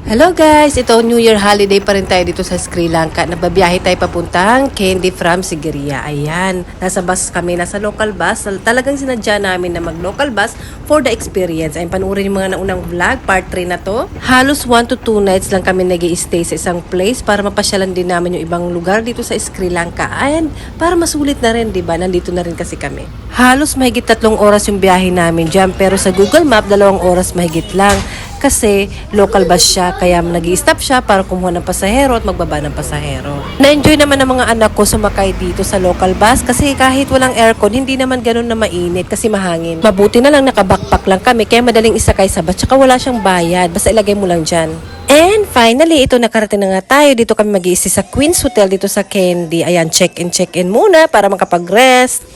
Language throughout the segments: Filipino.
Hello guys! Ito New Year holiday pa rin tayo dito sa Sri Lanka. Nagbabiyahe tayo papuntang Kandy from Sigiriya. Ayan, nasa bus kami, nasa local bus. Talagang sinadya namin na mag-local bus for the experience. Ayun, panuorin yung mga naunang vlog, part 3 na to. Halos 1 to 2 nights lang kami nag-i-stay sa isang place para mapasyalan din namin yung ibang lugar dito sa Sri Lanka. And para masulit na rin, diba? Nandito na rin kasi kami. Halos mahigit 3 oras yung biyahe namin dyan. Pero sa Google Map, 2 oras mahigit lang. Kasi local bus siya, kaya nag-i-stop siya para kumuha ng pasahero at magbaba ng pasahero. Na-enjoy naman ng mga anak ko sumakay dito sa local bus kasi kahit walang aircon, hindi naman ganun na mainit kasi mahangin. Mabuti na lang nakabackpack lang kami kaya madaling isakay sa bus, tsaka wala siyang bayad, basta ilagay mo lang dyan. And finally, ito nakarating na nga tayo. Dito kami mag-i-stay sa Queen's Hotel dito sa Kandy. Ayan, check-in muna para makapag-rest.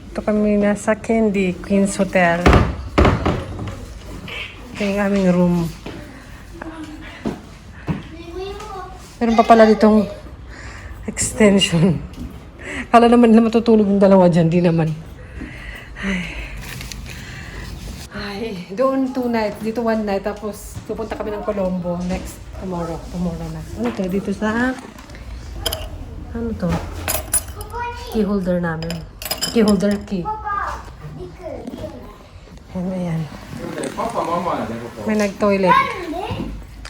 Ito kami nasa Kandy, Queen's Hotel. Ito yung aming room. Meron pa pala ditong extension. Kala naman na matutulog yung dalawa dyan. Di naman. Ay, doon 2 nights. Dito 1 night. Tapos pupunta kami ng Colombo. Next, tomorrow. Tomorrow na. Ano to? Dito sa... Ano to? Key holder namin. Key holder key. Ayan. May nag-toilet.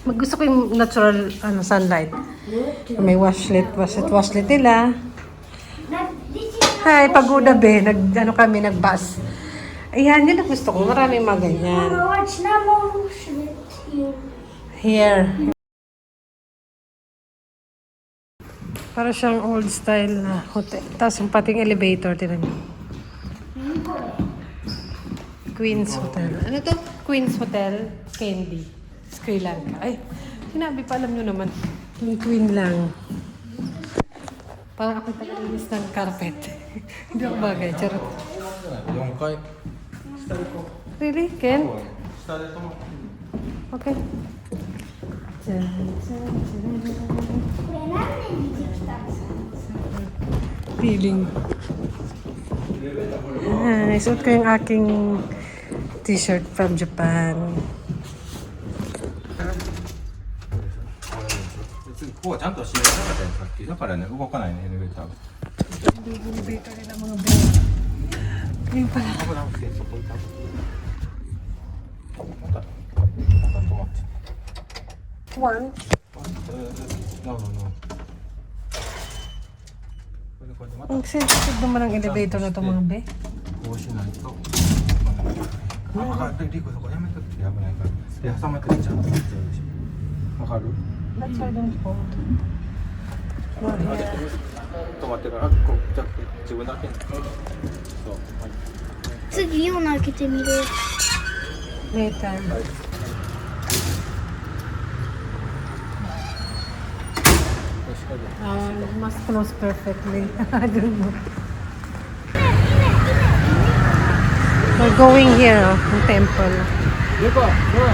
Gusto ko yung natural sunlight. May washlet nila. Hi, pagoda be. Kami, nag-bus. Ayan, yun ang gusto ko. Maraming mga ganyan. Here. Para siyang old style na hotel. Tapos yung pating elevator, tinan niyo. Queen's Hotel. Ano to? Queen's Hotel, Kandy, Sri Lanka. Ay, sinabi pa, alam nyo naman. Yung Queen lang. Parang ako tagalinis ng carpet. Hindi ako bagay, charot. 4階 Really? Ken? 下で止まって Okay. Feeling. Isuot ko yung aking t-shirt from Japan. ここはちゃんと閉めなかったよさっきだからね動かないねエレベーターが Elevator nila mga bed. Ayun pala. 危なくてそこいたまた止まって One. No. Ang sensitive naman ang elevator na ito mga be. こうしないとリコそこやめとって危ないからで挟まってちゃんとわかる That's why I don't hold. 止まってからこうじゃ自分だけそう次ような開けてみる。 Later. Must close perfectly. I don't know. We're going here, the temple. Rico, go.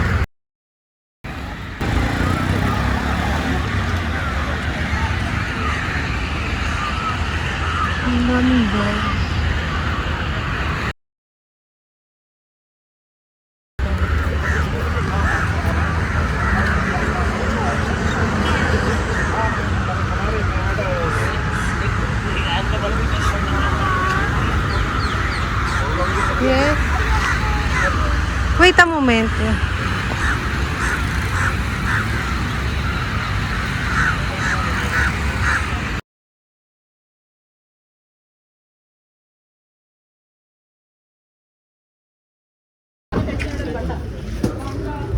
Yes. Wait a moment.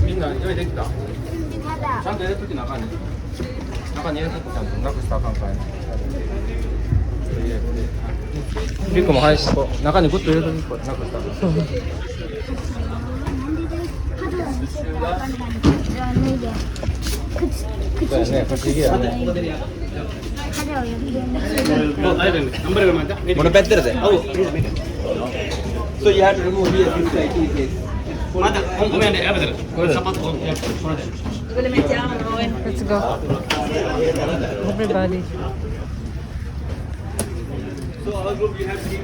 Minna, 用意できたちゃんと入れときなあかんね中に入れときちゃんとなくしたらあかんからねリコも入ってこう中にグッと入れときこうなくしたらそうやね不思議やね Mana better than? Oh, so you have to remove here this side, this side. Let's go. Everybody. So our group you have seen.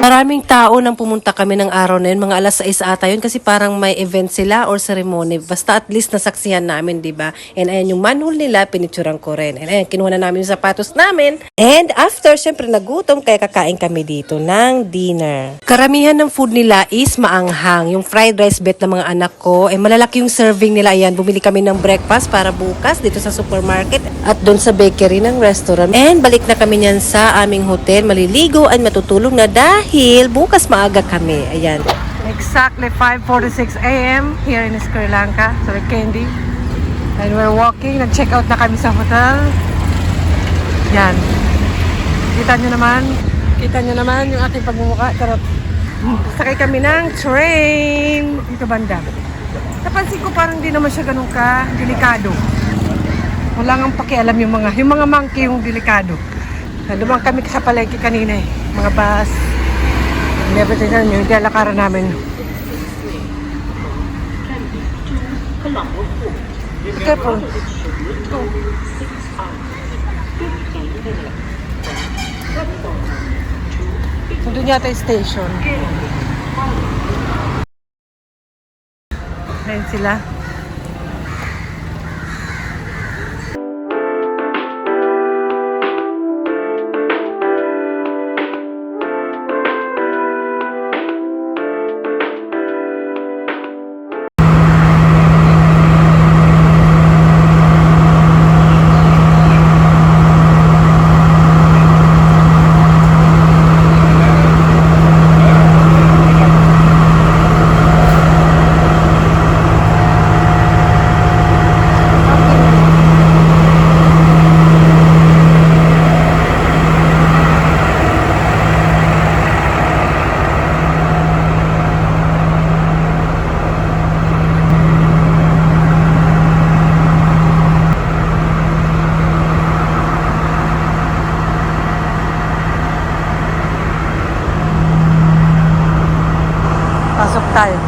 Maraming tao nang pumunta kami ng araw na yun, mga alas 6 ata yun kasi parang may event sila or ceremony. Basta at least nasaksihan namin, di ba? And ayan yung manhole nila, pinicturean ko rin. And ayan, kinuha na namin yung sapatos namin. And after, syempre nagutom, kaya kakain kami dito ng dinner. Karamihan ng food nila is maanghang. Yung fried rice bet ng mga anak ko, malalaki yung serving nila. Ayan, bumili kami ng breakfast para bukas dito sa supermarket at doon sa bakery ng restaurant. And balik na kami niyan sa aming hotel, maliligo at matutulog na dahil bukas maaga kami. Ayan. Exactly 5:46 a.m. here in Sri Lanka. So Candy. And we're walking. Nag-check out na kami sa hotel. Yan. Kita nyo naman yung aking pagmumukha. Charot. Sakay kami ng train. Dito banda. Napansin ko parang di naman siya ganun ka delikado. Wala nang pakialam yung mga monkey yung delikado. Lumang kami sa palengke kanina eh. Mga bus. Never tingnan nyo, hindi alakaran namin. Be careful. So, doon yata yung station. Ayan sila. Pasok tayo.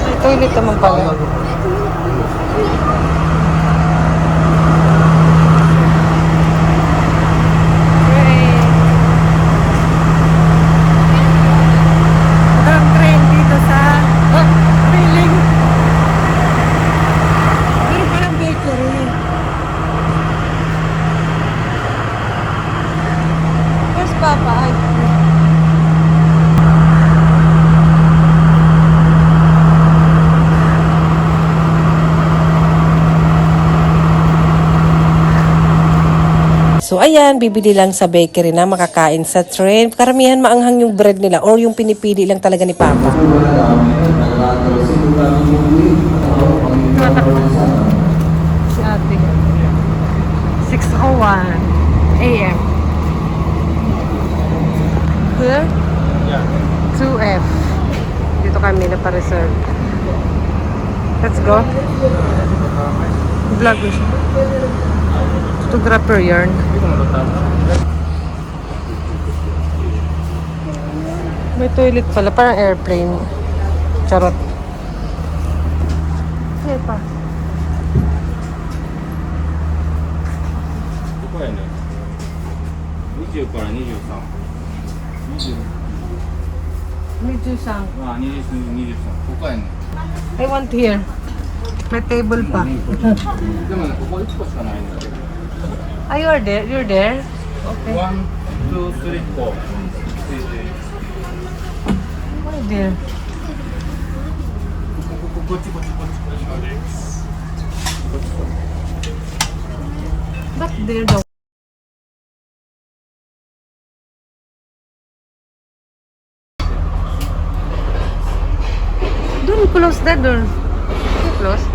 May toilet naman pala. So ayan, bibili lang sa bakery na makakain sa train. Karamihan maanghang yung bread nila or yung pinipili lang talaga ni Papa. Si ate. 6:01 a.m. Here? Yeah. 2F. Dito kami na-reserve. Let's go. Vlog ko siya. Photographer yarn. May toilet pala, parang airplane. Charot. Sige pa. ここやね。20から23。Medyoあ、20、23。ここやね。 I want here. May table pa. でもね、ここ1個しかないんだけど。Ah, you're there? You're there? Okay. 1、2、3、4。Why there? こっち。Ba't there daw? Don't close that door. You close?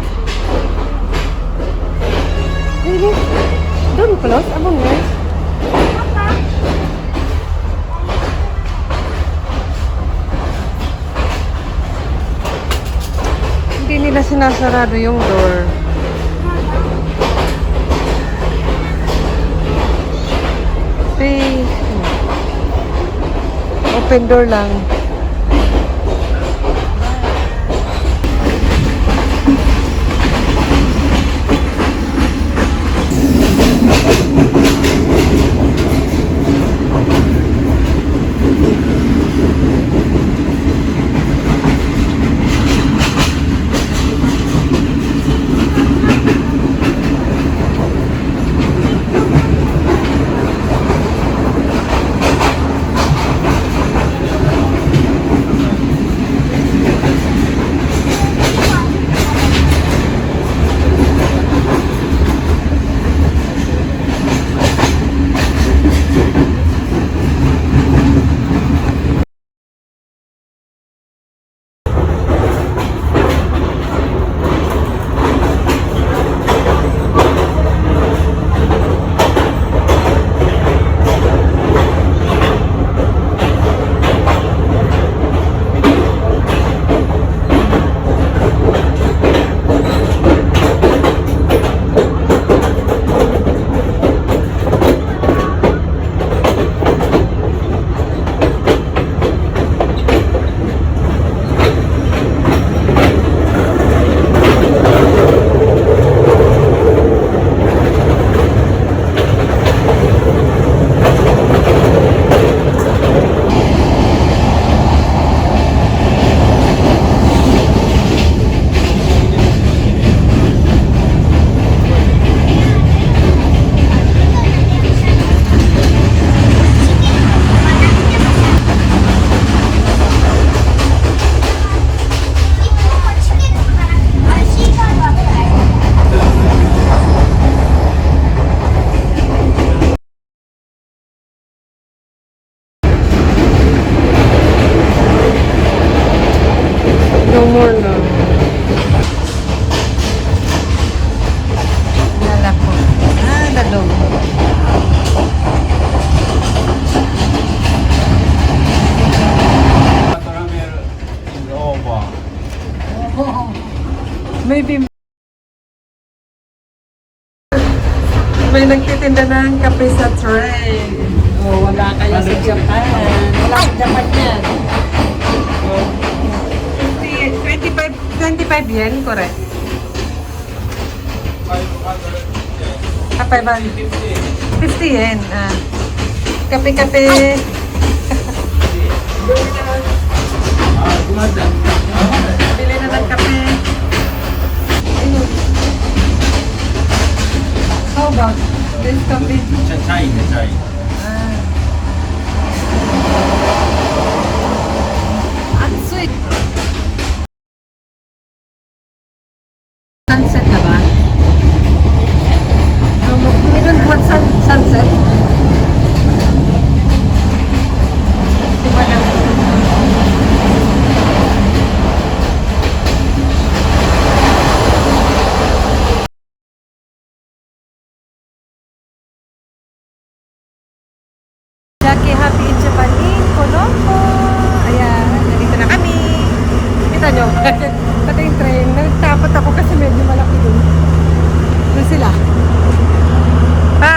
Really? Don't close? Abang guys. Hindi nila sinasarado yung door. Open door lang. May nagtitinda ng kape sa tray. Oh, wala kayo sa Japan. Wala sa Japan yan. 25 yen, correct? 50 yen. Kape-kape. Bili na ng kape. Ayun. How about this kape? 차이 있네, 차이. Atsui. Sunset na ba? We don't want sunset. Diba na? Jackie Happy in Japan in Colombo. Ayan, nandito na kami. Kita nyo, pati yung train. Nagtapot ako kasi medyo malaki dun. Doon sila. Pa!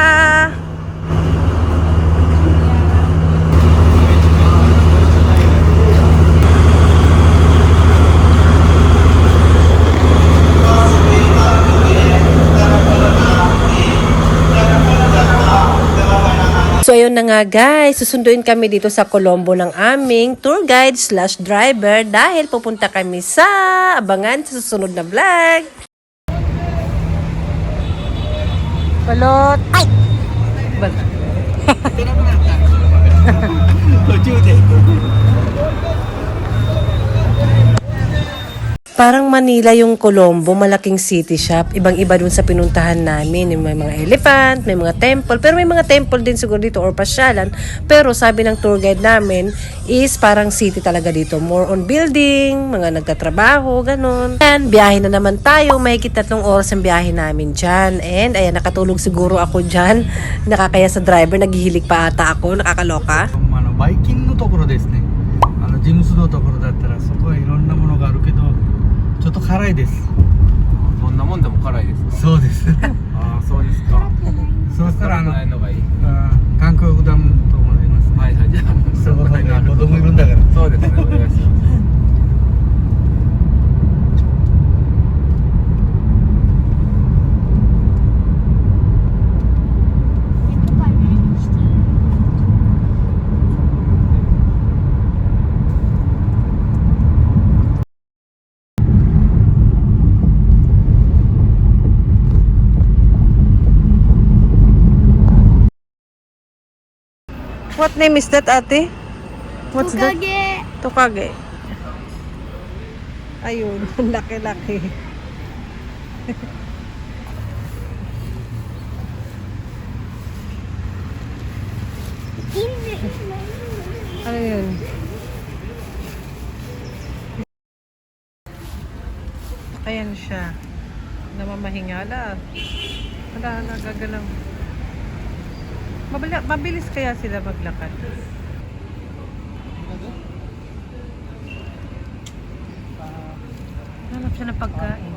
So ayun na nga guys, susunduin kami dito sa Colombo ng aming tour guide / driver dahil pupunta kami sa abangan sa susunod na vlog. Balot! Ay! Balot. 途中で Parang Manila yung Colombo, malaking city shop. Ibang-iba dun sa pinuntahan namin. May mga elephant, may mga temple. Pero may mga temple din siguro dito or pasyalan. Pero sabi ng tour guide namin is parang city talaga dito. More on building, mga nagtatrabaho, ganun. And biyahe na naman tayo. Mahigit 3 oras ang biyahe namin dyan. And ayan, nakatulog siguro ako dyan. Nakakaya sa driver, naghihilig pa ata ako. Nakakaloka. バイキンのところですね。ジムスのところだったらそこはいろんなものがあるけどちょっと辛いです。そんなもんでも辛いですか。そうです。ああ、そうですか。そうしたらないのがいい。韓国ダムと思います。はいはい、じゃあ、そこに子供いるんだから。そうですね、お願いします。What name is that, ate? What's that? Tokage. Tokage. Ayun, laki-laki. Ano yun? Ayan siya. Namamahingala. Wala, nagagalang. Mabilis kaya sila maglakad. Hanap siya ng pagkain.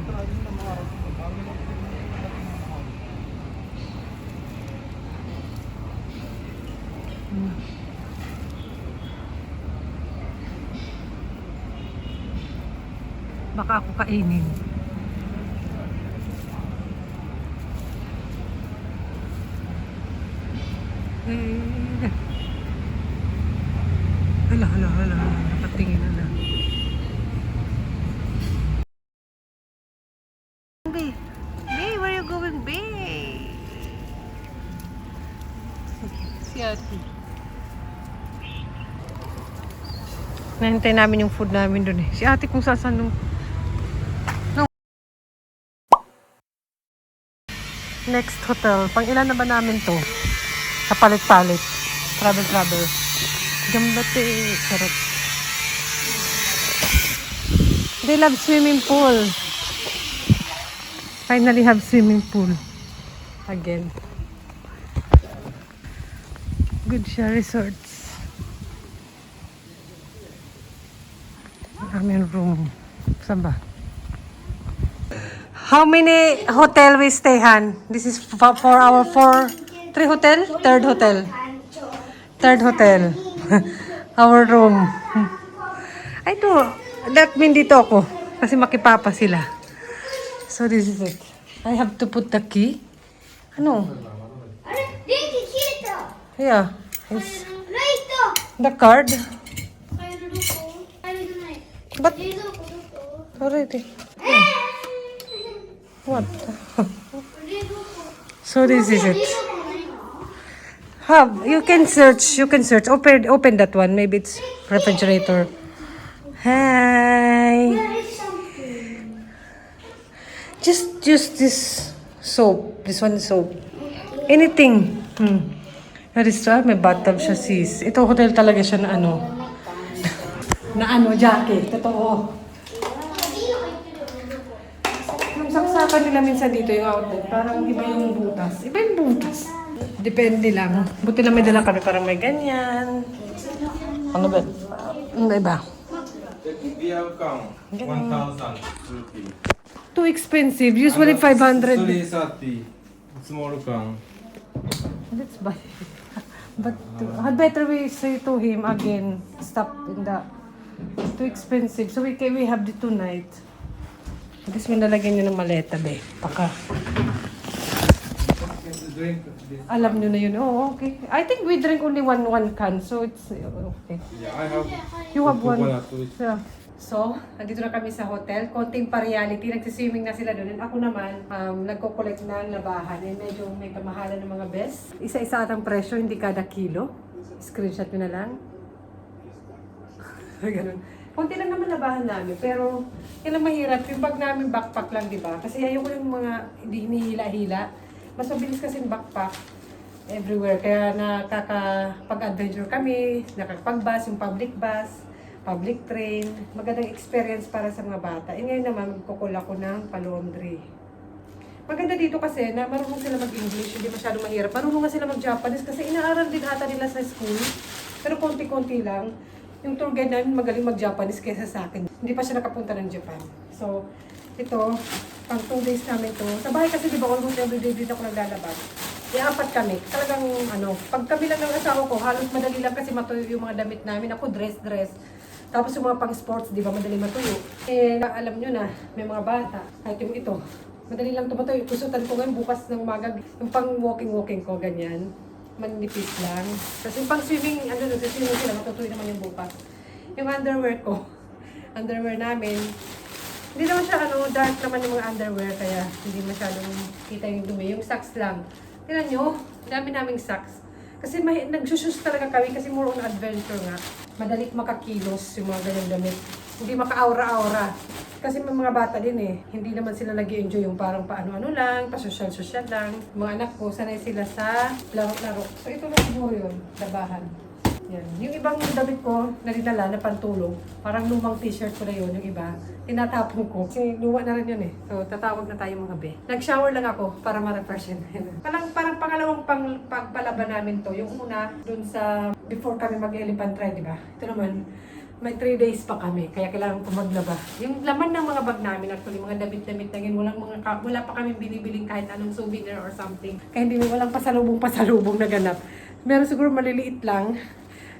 Baka ako kainin. Hala, nakatingin na lang. Babe, where you going, babe? Si ate. Nahintay namin yung food namin dun eh. Si ate kung saan nung... Next hotel. Pang ilan na ba namin to? Sa palit-palit. Travel. Gambate. Sarap. They love swimming pool. Finally have swimming pool. Again. Good siya resorts. Aming room. Saan ba? How many hotel we stay, Han? This is for our 3 hotel? Third hotel. Third hotel. Our room. I do. That mean dito ako. Kasi makipapa sila. So this is it. I have to put the key. Ano? Yeah. It's the card. But already. What? So this is it. You can search. Open that one. Maybe it's refrigerator. Hi. Just this soap. This one is soap. Anything. That is true. May bathtub siya, sis. Ito hotel talaga siya na ano. Jacket. Totoo. Yung saksakan nila minsan dito yung outlet. Parang iba yung butas. Iba yung butas. Depende lang. Buti lang may dala kami. Parang may ganyan. Ano ba? Ano iba? Biarkan 1,000 rupees. Too expensive. Usually 500. 330 small can. Let's buy. But had better we say to him again, stop in the too expensive. So we have the tonight. At least may nalagyan nyo ng maleta, be. Baka. Drink this. Alam nyo na yun. Oh, okay. I think we drink only one can. So it's okay. Yeah, I have. You have one. coconut with- Yeah. So, nandito na kami sa hotel. Konting pa-reality. Nagsiswimming na sila doon. And ako naman, nagko-collect ng labahan. And medyo may kamahalan ng mga best. Isa-isa atang presyo, hindi kada kilo. Screenshot nyo na lang. Ganun. Konti lang naman labahan namin. Pero, yan ang mahirap. Yung bag namin backpack lang, di ba? Kasi ayoko yung mga hindi hinihila-hila. Mas mabilis kasi yung backpack everywhere. Kaya nakakapag-adventure kami, nakakapag-bus, yung public bus, public train. Magandang experience para sa mga bata. E ngayon naman, magkukul ako ng palondry. Maganda dito kasi na marunong sila mag-English, hindi masyadong mahirap. Marunong nga sila mag-Japanese kasi inaaral din ata nila sa school. Pero konti-konti lang. Yung tour guide namin magaling mag-Japanese kaysa sa akin. Hindi pa siya nakapunta ng Japan. So, ito, pang 2 days namin to. Sa bahay kasi di ba almost everyday dito ako naglalabas. Apat kami. Talagang pag kami lang ng asawa ko, halos madali lang kasi matuyo yung mga damit namin. Ako dress. Tapos yung mga pang sports, di ba madali matuyo. Eh, alam nyo na, may mga bata. Kahit yung ito, madali lang tumatuyo. Kusutan ko ngayon bukas ng umaga. Yung pang walking ko, ganyan. Manipis lang. Tapos yung pang swimming, swimming sila, matutuloy naman yung bukas. Yung underwear ko, underwear namin, hindi naman siya dark naman yung mga underwear, kaya hindi masyadong kita yung dumi. Yung socks lang. Tingnan nyo, dami naming socks. Kasi nagsusus talaga kami kasi more on adventure nga. Madalit makakilos yung mga ganyan damit. Hindi maka-aura-aura. Kasi may mga bata din eh. Hindi naman sila nag-enjoy yung parang paano-ano lang, pa-social-social lang. Mga anak ko, sanay sila sa laro-laro. So ito lang siguro yun, labahan. Yan. Yung ibang damit ko, naridala na pantulog. Parang lumang t-shirt ko na yun, yung iba. Tinatapon ko. Kasi luwa na rin yun eh. So tatawag na tayo mga be. Nag-shower lang ako para ma-refresh yun. Parang pangalawang pagpalaban namin to. Yung una, dun sa before kami mag-elephant ride, di ba? Ito naman, may 3 days pa kami, kaya kailangan ko maglaba. Yung laman ng mga bag namin, actually, mga damit-damit na yun, wala pa kami binibiling kahit anong souvenir or something. Kaya walang pasalubong na ganap. Meron siguro maliliit lang.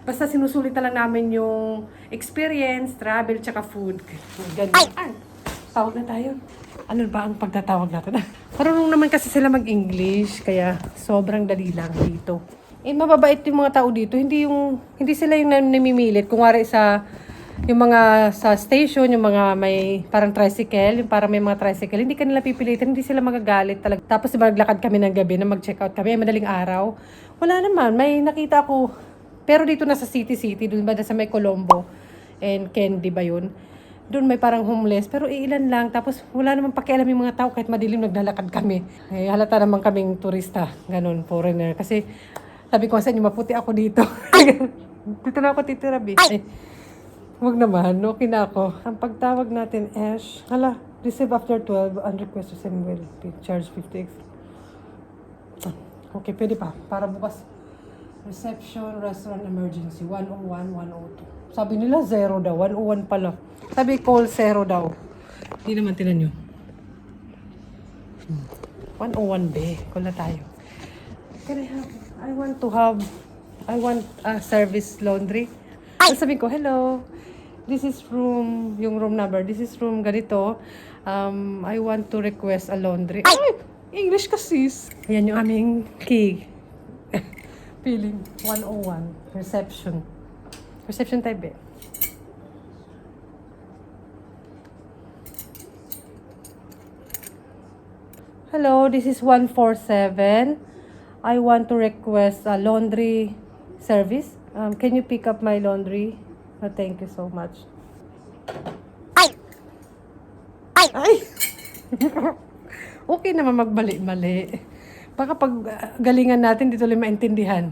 Basta sinusulit na lang namin yung experience, travel, tsaka food. Ganyan. Tawag na tayo. Ano ba ang pagtatawag natin? Marunong naman kasi sila mag-English, kaya sobrang dali lang dito. Eh, mababait yung mga tao dito. Hindi sila yung namimilit. Kung wari yung mga sa station, yung mga may parang tricycle, yung parang may mga tricycle, hindi kanila pipilitin, hindi sila magagalit talaga. Tapos diba, naglakad kami ng gabi na mag-check out kami, madaling araw. Wala naman, may nakita ako. Pero dito na sa city, doon ba sa may Colombo and Candy ba yun? Doon may parang homeless, pero ilan lang. Tapos wala naman pakialam yung mga tao kahit madilim naglalakad kami. Eh, halata naman kaming turista, ganun, foreigner. Kasi sabi ko sa inyo, maputi ako dito. Dito na ako titira, B. Huwag naman, okay na ako. Ang pagtawag natin, Ash. Receive after 12, unrequested send will be charged 50 extra. Okay, pwede pa. Para bukas. Reception, restaurant, emergency. 101, 102. Sabi nila 0 daw. 101 pala. Sabi call 0 daw. Hindi naman tinan nyo. 101B. Kula tayo. I want service laundry. So, sabi ko, hello. This is room, yung room number. This is room ganito. I want to request a laundry. Ay! English ka sis. Ayan yung aming key. Feeling 101. Reception. Reception type eh. Hello, this is 147. I want to request a laundry service. Can you pick up my laundry? Thank you so much. Ay! Okay naman magbali-mali. Baka pag galingan natin, dito lang maintindihan.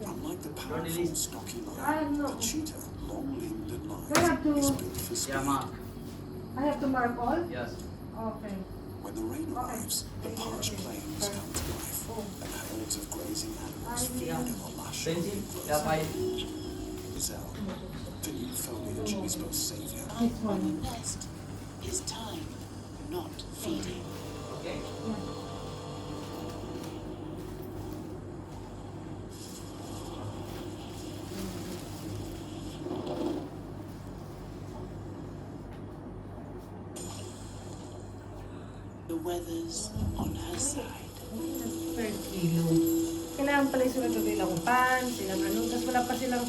Unlike the powerful, stocky lion, the cheetah, long-limbed and lithe, I have to, is built for speed. I have to mark all? Yes. Okay. When the rain arrives, the parched plains come to life, and herds of grazing animals feed in the lush green grass. Gazelle, the new foliage is both savior This one. Best is time, not feeding. The weather's on her side. Per kilo. Kailangan pala yung sunod nilang pants, silang ano, tapos wala pa silang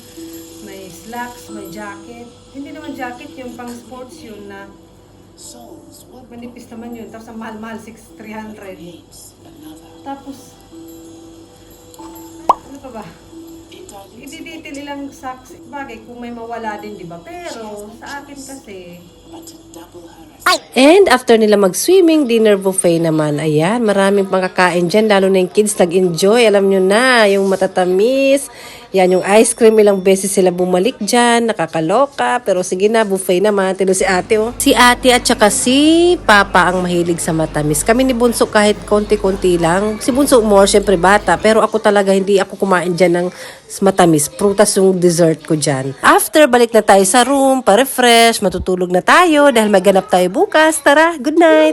may slacks, may jacket. Hindi naman jacket, yung pang sports yun na Souls what manipis naman yun. Tapos ang mahal-mahal, 6,300. creates another. Tapos, ano pa ba? It dilutes Ididetail nilang socks. Bagay, kung may mawala din, di ba? Pero, sa akin kasi, but to double her and after nila mag-swimming, dinner buffet naman. Ayan, maraming pangkakain dyan. Lalo na yung kids nag-enjoy. Alam nyo na, yung matatamis. Yan, yung ice cream. Ilang beses sila bumalik dyan. Nakakaloka. Pero sige na, buffet naman. Tino si ate, oh. Si ate at saka si papa ang mahilig sa matamis. Kami ni Bunso kahit konti-konti lang. Si Bunso more, syempre bata. Pero ako talaga, hindi ako kumain dyan ng matamis. Prutas yung dessert ko dyan. After, balik na tayo sa room, pa-refresh. Matutulog na tayo dahil maganap tayo bukas. Tara, good night!